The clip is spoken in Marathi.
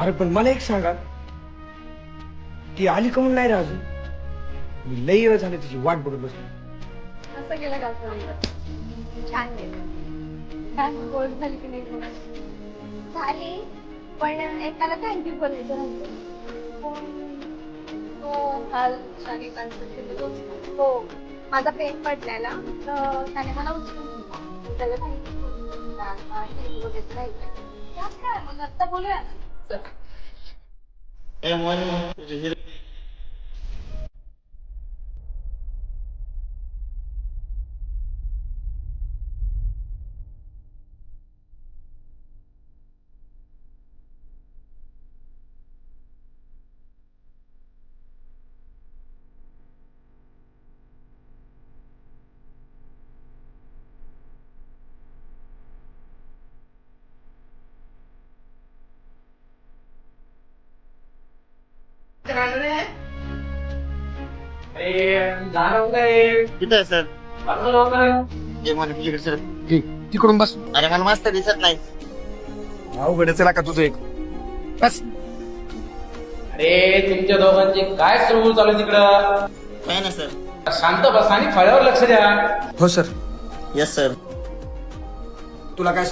अरे पण मला एक सांगा, ती आली का म्हणून नाही रे अजून? मी लई वेळ झाले तिची वाट बघत बसलो. असं गेलं का छान गेलं. काय गोड झाली की नाही गोड झाली, पण एकाला थँक्यू बोलायचं राहतं. तो काल शाली हो माझा पेन पडलेला तर त्याने मला उचलून दिला. त्याला थँक्यू बोलायचं राहिलं. त्यात काय मग आत्ता बोलूया ना. चल. कुठे आहे सर? तिकडून बस. अरे मला मस्त दिसत नाही. अवघड चला का तुझं एक बस. अरे तुमच्या दोघांची काय सुरू चालू आहे तिकडं? काय ना सर? शांत बसा आणि फळ्यावर लक्ष द्या. हो सर. Yes sir. तुला काय